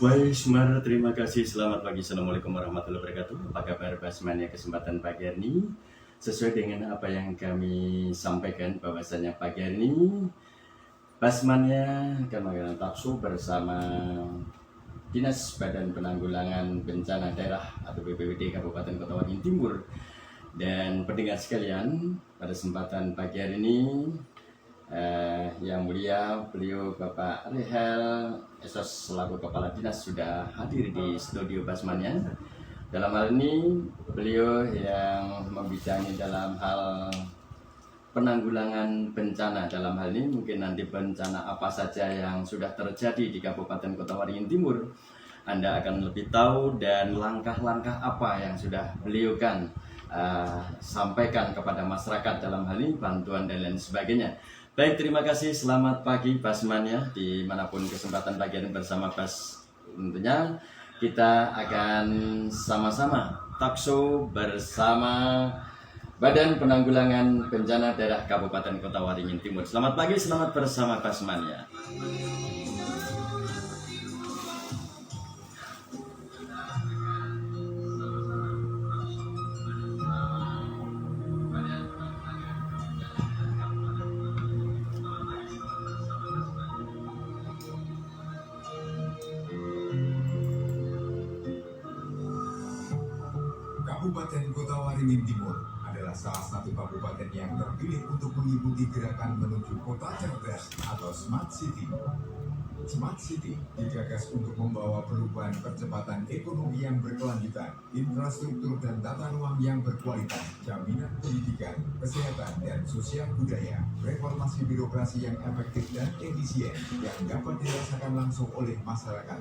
Baik, Semar, terima kasih. Selamat pagi. Assalamualaikum warahmatullahi wabarakatuh. Apa kabar Basmania kesempatan pagi hari ini? Sesuai dengan apa yang kami sampaikan, bahwasanya pagi hari ini Basmania akan mengadakan talkshow bersama Dinas Badan Penanggulangan Bencana Daerah atau BPBD Kabupaten Kota Waringin Timur. Dan pendengar sekalian, pada kesempatan pagi hari ini yang mulia beliau Bapak Rihel Esos selaku Kepala Dinas sudah hadir di studio Basmania. Dalam hal ini beliau yang membidangi dalam hal penanggulangan bencana. Dalam hal ini mungkin nanti bencana apa saja yang sudah terjadi di Kabupaten Kota Waringin Timur Anda akan lebih tahu, dan langkah-langkah apa yang sudah beliau kan sampaikan kepada masyarakat dalam hal ini bantuan dan lain sebagainya. Baik, terima kasih. Selamat pagi Basmania, dimanapun kesempatan pagi ini bersama Bas. Tentunya kita akan sama-sama talkshow bersama Badan Penanggulangan Bencana Daerah Kabupaten Kota Waringin Timur. Selamat pagi, selamat bersama Basmania. Kabupaten Kota Waringin Timur adalah salah satu kabupaten yang terpilih untuk mengikuti gerakan menuju kota cerdas atau Smart City. Smart City digagas untuk membawa perubahan percepatan ekonomi yang berkelanjutan, infrastruktur dan tata ruang yang berkualitas, jaminan pendidikan, kesehatan dan sosial budaya, reformasi birokrasi yang efektif dan efisien yang dapat dirasakan langsung oleh masyarakat.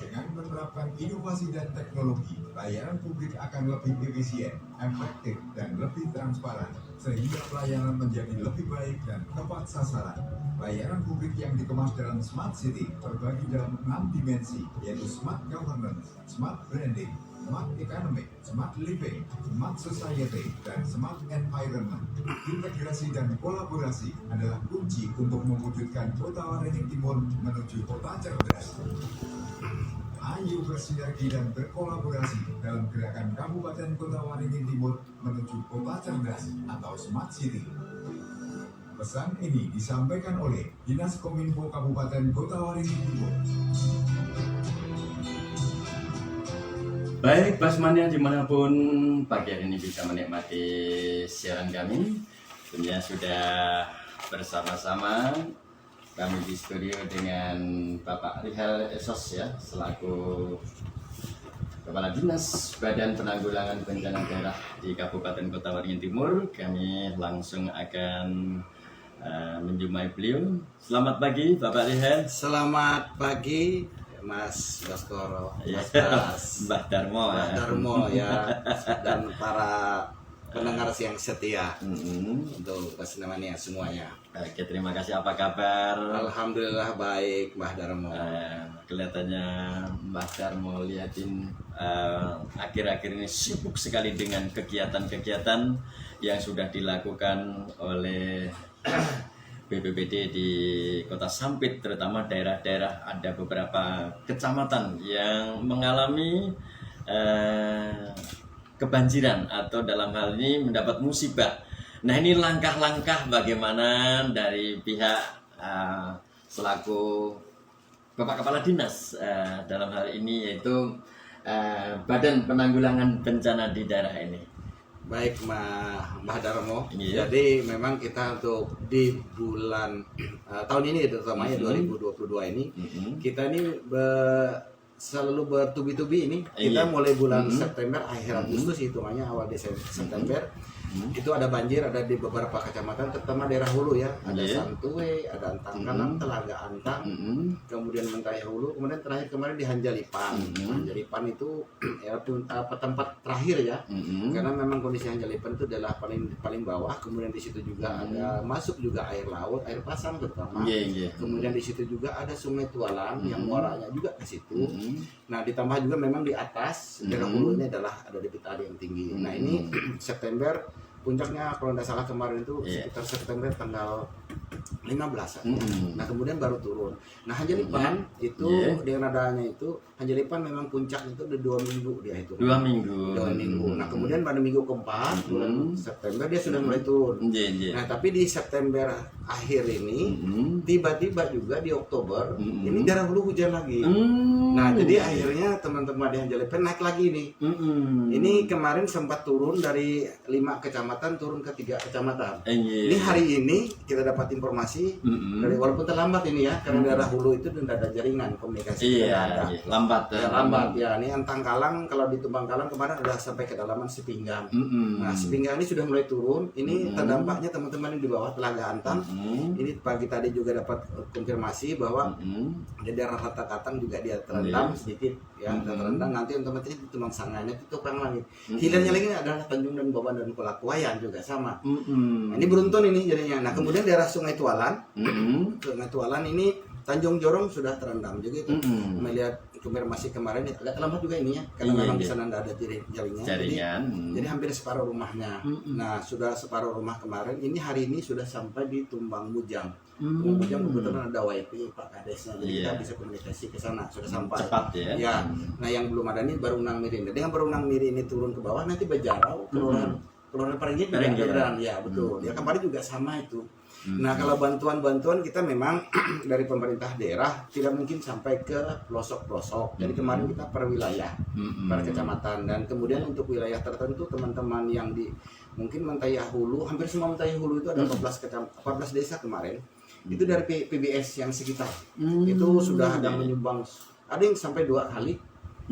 Dengan menerapkan inovasi dan teknologi, layanan publik akan lebih efisien, efektif, dan lebih transparan, sehingga pelayanan menjadi lebih baik dan tepat sasaran. Layanan publik yang dikemas dalam Smart City terbagi dalam 6 dimensi, yaitu Smart Governance, Smart Branding, Smart Economic, Smart Living, Smart Society, dan Smart Environment. Integrasi dan kolaborasi adalah kunci untuk mewujudkan Kota Waringin Timur menuju kota cerdas. Ayo bersinergi dan berkolaborasi dalam gerakan Kabupaten Kota Waringin Timur menuju kota cerdas atau Smart City. Pesan ini disampaikan oleh Dinas Kominfo Kabupaten Kota Waringin Timur. Baik, Basmania dimanapun pagi hari ini bisa menikmati siaran kami, tentunya sudah bersama-sama kami di studio dengan Bapak Rihel Esos ya, selaku Kepala Dinas Badan Penanggulangan Bencana Daerah di Kabupaten Kota Waringin Timur. Kami langsung akan menjumpai beliau. Selamat pagi Bapak Rihel. Selamat pagi Mas Baskoro, Ya, Mas Mbah Darmo, Mbah Darmo ya, dan para pendengar yang setia untuk Basmania semuanya. Oke, terima kasih. Apa kabar? Alhamdulillah baik Mbah Darmo. Kelihatannya Mbah Darmo lihatin akhir-akhir ini sibuk sekali dengan kegiatan-kegiatan yang sudah dilakukan oleh BPBD di Kota Sampit, terutama daerah-daerah, ada beberapa kecamatan yang mengalami kebanjiran atau dalam hal ini mendapat musibah. Nah, ini langkah-langkah bagaimana dari pihak selaku Bapak Kepala Dinas dalam hal ini, yaitu Badan Penanggulangan Bencana di daerah ini. Baik Mbah Darmo. Iya. Jadi memang kita untuk di bulan tahun ini terutama ya 2022 ini kita ini selalu bertubi-tubi ini. Kita mulai bulan September, akhir Agustus, hitungannya awal Desember, September. Itu ada banjir, ada di beberapa kecamatan, terutama daerah hulu ya. Ada Santuwe, ada Antang Kanan, Telaga Antang, kemudian Mentaya Hulu, kemudian terakhir kemarin di Hanjalipan. Hanjalipan itu ya tempat terakhir ya, karena memang kondisi Hanjalipan itu adalah paling bawah. Kemudian di situ juga ada masuk juga air laut, air pasang terutama. Kemudian di situ juga ada Sungai Tualang yang muaranya juga ke situ. Nah, ditambah juga memang di atas daerah hulu ini adalah ada debit air yang tinggi. Nah, ini September puncaknya kalau tidak salah kemarin itu sekitar September tanggal 15-an. Mm-mm. Nah kemudian baru turun. Nah Hanjelipan itu Yeah. dengan adanya itu Hanjelipan memang puncak itu udah 2 minggu dia itu. 2 minggu. 2 minggu. Nah kemudian pada minggu keempat bulan September dia sudah mulai turun. Iya. Nah tapi di September akhir ini tiba-tiba juga di Oktober ini daerah hulu hujan lagi. Nah jadi akhirnya teman-teman di Hanjelipan naik lagi nih. Ini kemarin sempat turun dari 5 kecamatan turun ke 3 kecamatan. Ini hari ini kita dapat informasi dari walaupun terlambat ini ya karena daerah hulu itu tidak ada jaringan komunikasi. Iya, Tidak ada. lambat. Ya, lambat ya. Ini Antangkalang kalau di Tumbangkalang kemarin udah sampai kedalaman Sepinggang. Nah Sepinggang ini sudah mulai turun. Ini terdampaknya teman-teman yang di bawah Telaga Antang. Ini pagi tadi juga dapat konfirmasi bahwa di daerah Rata Katang juga dia terendam sedikit ya, terendam. Nanti otomatis di Tumbang Sanganya itu topang lagi. Hilirnya lagi adalah Tanjung dan Baban dan Kulakuayan juga sama. Nah, ini beruntun ini jadinya. Nah kemudian daerah Sungai Tualan, Sungai Tualan ini Tanjung Jorong sudah terendam juga itu. Melihat konfirmasi kemarin agak terlambat juga ini ya, karena memang di sana tidak ada jaringan. Jadi hampir separuh rumahnya. Nah sudah separuh rumah kemarin. Ini hari ini sudah sampai di Tumbang Mujang. Tumbang Mujang kebetulan ada WiFi Pak Kadesnya, jadi kita bisa komunikasi ke sana. Sudah sampai. Cepat ya. Ya. Nah yang belum ada ini Barunang Miri. Dengan Barunang Miri ini turun ke bawah nanti Bejarau, Kelurahan Parigi juga ada. Ya betul. Ya kemarin juga sama itu. Nah kalau bantuan-bantuan kita memang dari pemerintah daerah tidak mungkin sampai ke pelosok-pelosok. Jadi kemarin kita per wilayah, per kecamatan, dan kemudian untuk wilayah tertentu teman-teman yang di mungkin Mentaya Hulu, hampir semua Mentaya Hulu itu ada 14 desa kemarin. Itu dari PBS yang sekitar. Itu sudah ada menyumbang, ada yang sampai 2 kali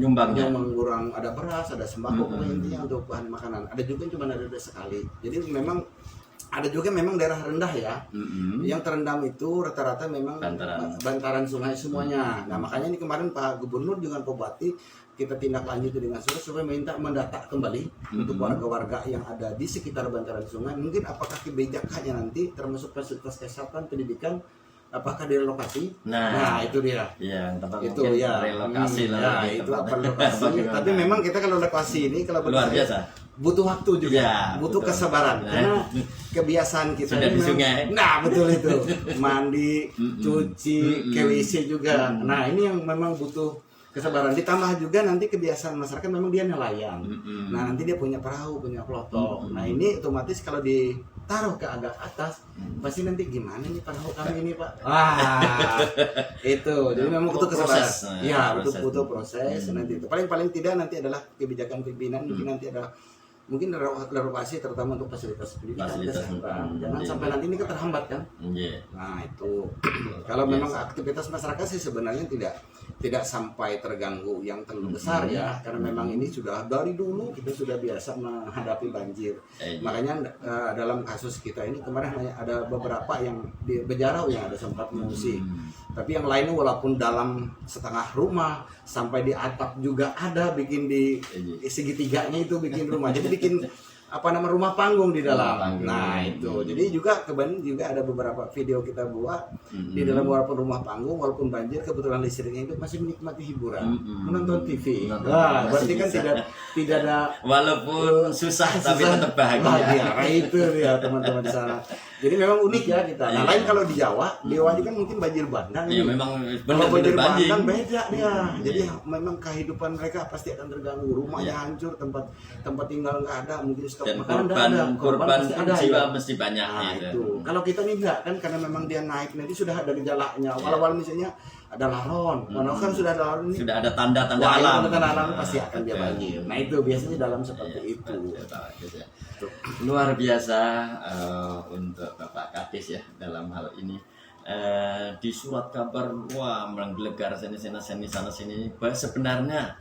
Nyumbangnya. yang mengurang, ada beras, ada sembako, pokoknya intinya untuk bahan makanan. Ada juga yang cuma ada sekali. Jadi memang ada juga memang daerah rendah ya, yang terendam itu rata-rata memang bantaran sungai semuanya. Nah makanya ini kemarin Pak Gubernur dengan Pak Bupati kita tindak lanjuti dengan surat supaya minta mendata kembali untuk warga-warga yang ada di sekitar bantaran sungai. Mungkin apakah kebijakannya nanti termasuk fasilitas kesehatan, pendidikan, apakah direlokasi? Nah itu dia. Iya, Itu ya relokasi lah. Ya, itu apa relokasi? Tapi memang kita kalau relokasi ini kalau luar biasa. Butuh waktu juga, Ya, butuh betul. kesabaran. Karena kebiasaan kita Sudah di memang- sungai. Nah betul itu, mandi, cuci, ke WC juga. Nah ini yang memang butuh kesabaran. Ditambah juga nanti kebiasaan masyarakat memang dia nelayan. Nah nanti dia punya perahu, punya pelotok. Nah ini otomatis kalau ditaruh ke agak atas, pasti nanti gimana nih perahu kami ini Pak? Itu. Jadi memang butuh kesabaran. Proses. Ya, Proses. butuh proses nanti itu. Paling tidak nanti adalah kebijakan pimpinan. Mungkin nanti ada relokasi terutama untuk fasilitas pendidikan, Fasilitas, kesehatan. Jangan iya. sampai nanti ini keterhambat kan. Iya. Nah itu kalau memang aktivitas masyarakat sih sebenarnya tidak sampai terganggu yang terlalu besar ya, karena memang ini sudah dari dulu kita sudah biasa menghadapi banjir. Makanya dalam kasus kita ini kemarin hanya ada beberapa yang di Bejarau yang ada sempat mengungsi, tapi yang lainnya walaupun dalam setengah rumah sampai di atap juga ada bikin di segitiganya itu bikin rumah, jadi bikin rumah panggung di dalam. Nah itu jadi juga kebanyakan juga ada beberapa video kita buat di dalam walaupun rumah panggung walaupun banjir kebetulan listriknya itu masih menikmati hiburan, menonton TV. Nah berarti kan tidak ada Walaupun susah tapi tetap bahagia. Nah, itu dia teman-teman di sana. Jadi memang unik ya kita. Nah lain kalau di Jawa kan mungkin banjir bandang. Iya ini. memang Kalau banjir banjir. bandang beda dia. Jadi memang kehidupan mereka pasti akan terganggu. Rumahnya hancur, tempat tinggal nggak ada, mungkin stok Dan makanan nggak ada. korban pasti ada, jiwa ya. mesti banyak. Nah gitu. itu. Kalau kita nih enggak kan karena memang dia naik nanti sudah ada gejalanya. Awal-awal misalnya ada laron, kan sudah ada laron ini. Sudah ada tanda-tanda Wah, alam. tanda-tanda alam pasti akan dia banjir. Nah itu biasanya dalam seperti itu. Luar biasa untuk Bapak Kadis ya dalam hal ini. Di surat kabar wah menggelegar sana sini bahwa sebenarnya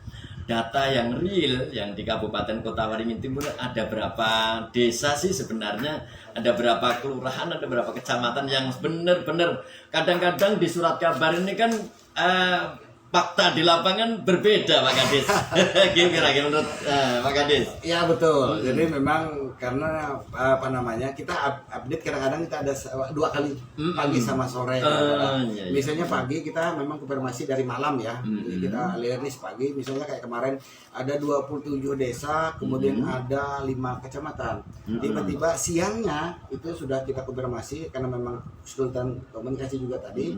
data yang real yang di Kabupaten Kota Waringin Timur ada berapa desa sih sebenarnya, ada berapa kelurahan, ada berapa kecamatan yang benar-benar kadang-kadang di surat kabar ini kan fakta di lapangan berbeda Pak Kades. Gimana menurut Pak Kades? Ya betul. Jadi memang karena apa namanya kita update kadang-kadang kita ada 2 kali pagi sama sore. Iya. Misalnya pagi kita memang konfirmasi dari malam ya. Jadi kita rilis pagi. Misalnya kayak kemarin ada 27 desa, kemudian ada 5 kecamatan. Tiba-tiba siangnya itu sudah kita konfirmasi karena memang kesulitan komunikasi juga tadi.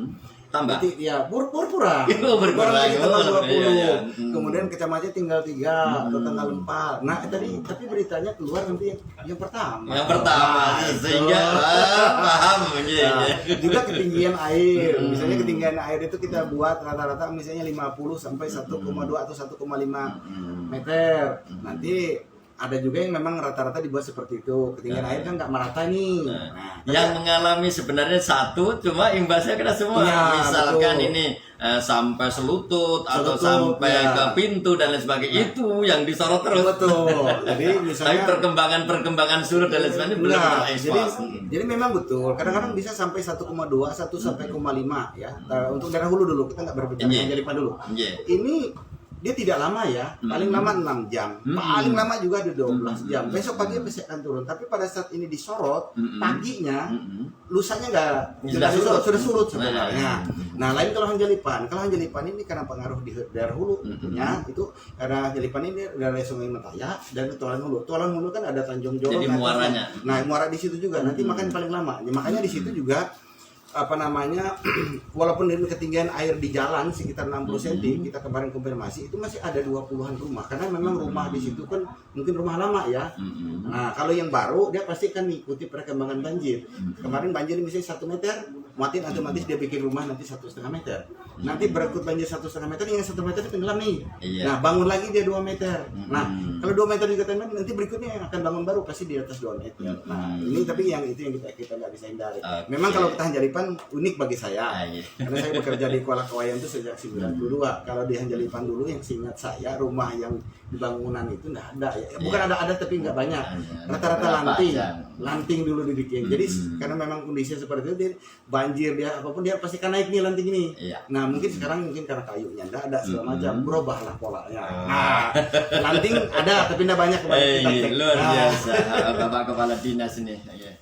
Tambah. Berarti ya pura-pura. Berkurang. Lagi tanggal 20. Iya. Kemudian kecamatan tinggal 3 atau tanggal 4. Nah, tapi beritanya keluar nanti yang pertama. Yang pertama, Nah, sehingga paham. Nah, juga ketinggian air. Misalnya ketinggian air itu kita buat rata-rata misalnya 50 sampai 1,2 atau 1,5 meter. Nanti ada juga yang memang rata-rata dibuat seperti itu. Ketinggian air kan nggak merata nih. Nah, yang mengalami sebenarnya satu, cuma imbasnya kena semua. Iya, Misalkan betul. ini sampai selutut atau Selutut, sampai ya. ke pintu dan lain sebagainya, itu yang disorot terus. betul. Jadi Tapi misalnya perkembangan surut dan lain sebagainya belum Nah, terekspos. jadi memang betul. Kadang-kadang bisa sampai 1,2, 1 sampai 0,5 ya. Untuk daerah hulu dulu kita nggak berbicara Iya. yang jadi dulu. Iya. Ini dia tidak lama ya, paling lama 6 jam, paling lama juga di 12 jam. Besok pagi pasti akan turun. Tapi pada saat ini disorot, paginya, lusanya sudah surut sebenarnya. Nah, lain kalau Hanjalipan. Kalau Hanjalipan ini karena pengaruh di daerah hulu, ya itu karena Hanjalipan ini dari Sungai Mentaya dan Tualan Hulu. Tualan Hulu kan ada Tanjung Jorong. Jadi muaranya. Nah, muara di situ juga. Nanti makan paling lama. Ya, makanya di situ juga apa namanya walaupun dengan ketinggian air di jalan sekitar 60 cm kita kemarin konfirmasi itu masih ada 20-an rumah karena memang rumah di situ kan mungkin rumah lama ya. Nah kalau yang baru dia pasti kan mengikuti perkembangan banjir. Kemarin banjir misalnya 1 meter muatin otomatis dia bikin rumah nanti 1,5 meter. Nanti berikut banjir 1,5 meter yang 1 meter itu tenggelam nih. Iya. Nah bangun lagi dia 2 meter. Nah kalau 2 meter juga tenggelam nanti berikutnya yang akan bangun baru pasti di atas 2 meter. Nah ini tapi yang itu yang kita nggak bisa hindari. Memang kalau kita Hanjalipan unik bagi saya. Iya. Karena saya bekerja di Kuala Kawayan itu sejak 92. Kalau di Hanjalipan dulu yang seingat saya rumah yang bangunan itu enggak ada ya. Bukan ada tapi enggak banyak. Rata-rata lanting. Lanting dulu dibikin. Jadi karena memang kondisi seperti itu dia banjir dia apapun dia pasti kan naik nih lanting ini. Iya. Nah, mungkin sekarang karena kayunya enggak ada segala macam berubahlah polanya. Nah, lanting ada tapi enggak banyak kembali kita cek. Luar Nah, biasa Bapak Kepala Dinas ini. Iya.